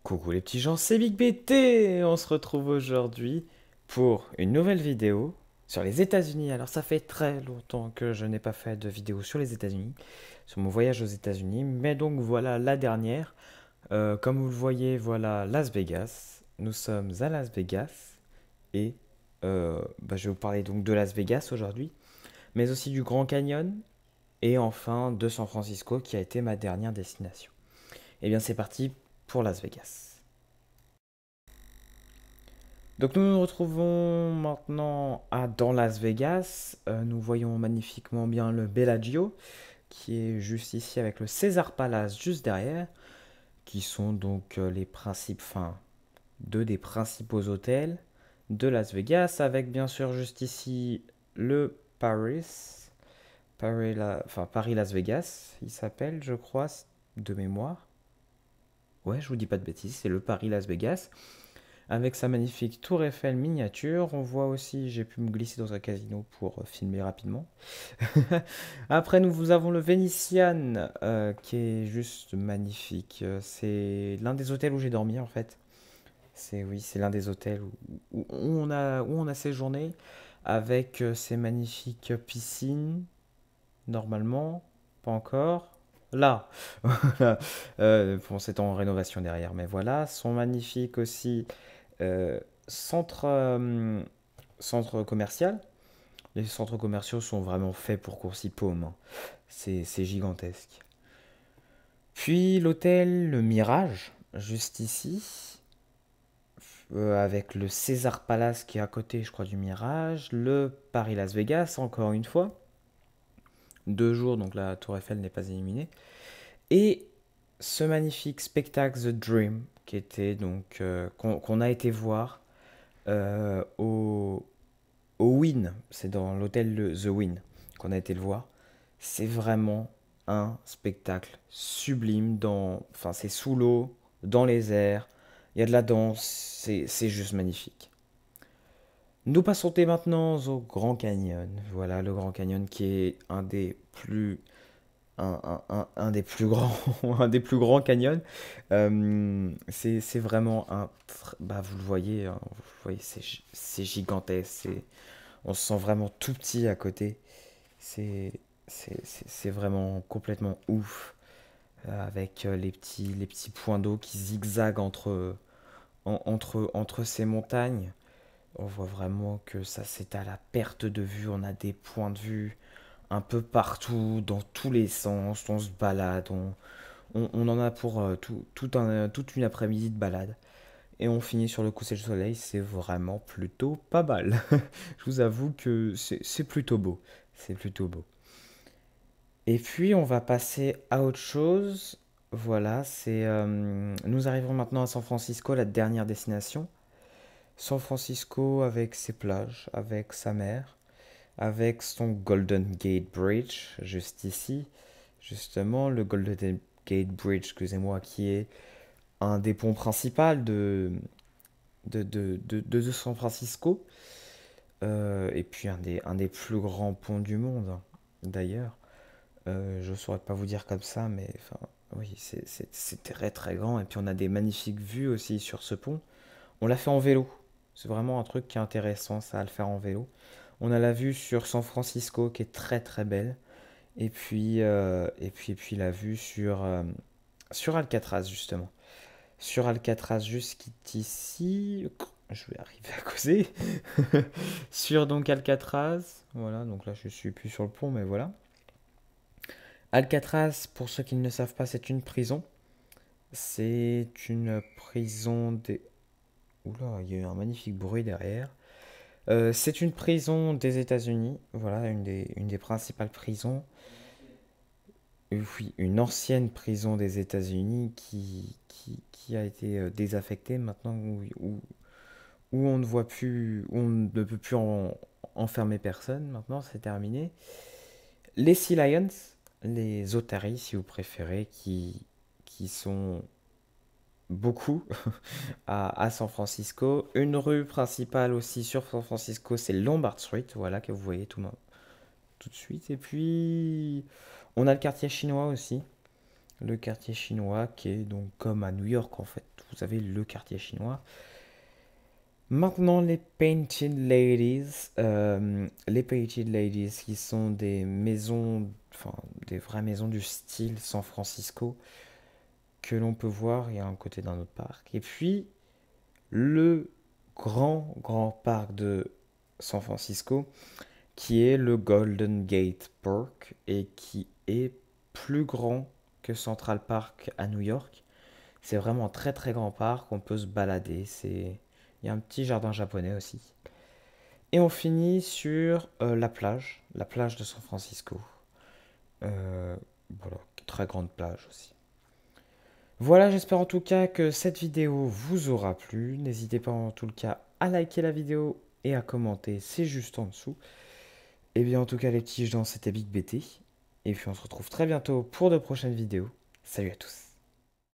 Coucou les petits gens, c'est Big BT. On se retrouve aujourd'hui pour une nouvelle vidéo sur les États-Unis. Alors ça fait très longtemps que je n'ai pas fait de vidéo sur les États-Unis, sur mon voyage aux États-Unis, mais donc voilà la dernière. Comme vous le voyez, voilà Las Vegas. Nous sommes à Las Vegas et je vais vous parler donc de Las Vegas aujourd'hui, mais aussi du Grand Canyon et enfin de San Francisco qui a été ma dernière destination. Et bien c'est parti pour Las Vegas. Donc nous nous retrouvons maintenant dans Las Vegas. Nous voyons magnifiquement bien le Bellagio qui est juste ici avec le Caesar Palace juste derrière, qui sont donc les principes, enfin deux des principaux hôtels de Las Vegas, avec bien sûr juste ici le Paris Las Vegas, il s'appelle, je crois, de mémoire. Ouais, je vous dis pas de bêtises, c'est le Paris Las Vegas. Avec sa magnifique tour Eiffel miniature, on voit aussi, j'ai pu me glisser dans un casino pour filmer rapidement. Après, nous avons le Venetian, qui est juste magnifique. C'est l'un des hôtels où j'ai dormi en fait. C'est l'un des hôtels où on a séjourné avec ces magnifiques piscines, normalement, pas encore. Là, bon, c'est en rénovation derrière, mais voilà, sont magnifiques aussi euh, centre, centre commercial. Les centres commerciaux sont vraiment faits pour Courcy-Paume, hein. C'est gigantesque. Puis l'hôtel Le Mirage, juste ici, avec le César Palace qui est à côté, je crois, du Mirage. Le Paris Las Vegas, encore une fois. 2 jours, donc la Tour Eiffel n'est pas éliminée. Et ce magnifique spectacle The Dream, qui était donc qu'on a été voir au Wynn, c'est dans l'hôtel The Wynn qu'on a été le voir. C'est vraiment un spectacle sublime. Enfin, c'est sous l'eau, dans les airs, il y a de la danse, c'est juste magnifique. Nous passons maintenant au Grand Canyon. Voilà le Grand Canyon qui est un des plus grands, un des plus grands canyons. C'est vraiment bah vous le voyez, hein, c'est gigantesque. On se sent vraiment tout petit à côté. C'est c'est vraiment complètement ouf. Avec les petits points d'eau qui zigzaguent entre ces montagnes. On voit vraiment que ça c'est à la perte de vue. On a des points de vue un peu partout, dans tous les sens. On se balade. On en a pour toute une après-midi de balade. Et on finit sur le coucher de soleil. C'est vraiment plutôt pas mal. Je vous avoue que c'est plutôt beau. C'est plutôt beau. Et puis on va passer à autre chose. Voilà, nous arrivons maintenant à San Francisco, la dernière destination. San Francisco avec ses plages, avec sa mer, avec son Golden Gate Bridge, juste ici. Justement, le Golden Gate Bridge, excusez-moi, qui est un des ponts principaux de San Francisco. Et puis un des plus grands ponts du monde, hein, d'ailleurs. Je ne saurais pas vous dire comme ça, mais enfin, oui, c'est très très grand. Et puis on a des magnifiques vues aussi sur ce pont. On l'a fait en vélo. C'est vraiment un truc qui est intéressant, ça, à le faire en vélo. On a la vue sur San Francisco qui est très très belle. Et puis la vue sur Alcatraz, justement. Sur Alcatraz, jusqu'ici, je vais arriver à causer. Sur donc Alcatraz, voilà, donc là je suis plus sur le pont, mais voilà. Alcatraz, pour ceux qui ne le savent pas, c'est une prison. C'est une prison des... Oula, il y a eu un magnifique bruit derrière. C'est une prison des États-Unis, voilà, une des principales prisons. Oui, une ancienne prison des États-Unis qui a été désaffectée maintenant, où on ne voit plus, où on ne peut plus enfermer personne. Maintenant, c'est terminé. Les Sea Lions, les otaries, si vous préférez, qui sont beaucoup à San Francisco. Une rue principale aussi sur San Francisco, c'est Lombard Street, voilà, que vous voyez tout de suite. Et puis, on a le quartier chinois aussi. Le quartier chinois qui est donc comme à New York en fait. vous avez le quartier chinois. Maintenant, les Painted Ladies. Les Painted Ladies qui sont des maisons, enfin des vraies maisons du style San Francisco que l'on peut voir. Il y a un côté d'un autre parc. Et puis, le grand parc de San Francisco qui est le Golden Gate Park et qui est plus grand que Central Park à New York. C'est vraiment un très grand parc, on peut se balader, il y a un petit jardin japonais aussi. Et on finit sur la plage de San Francisco. Euh, voilà, très grande plage aussi. Voilà, j'espère en tout cas que cette vidéo vous aura plu. N'hésitez pas en tout cas à liker la vidéo et à commenter, c'est juste en dessous. Et bien en tout cas les petits gens, c'était Big BT. Et puis on se retrouve très bientôt pour de prochaines vidéos. Salut à tous.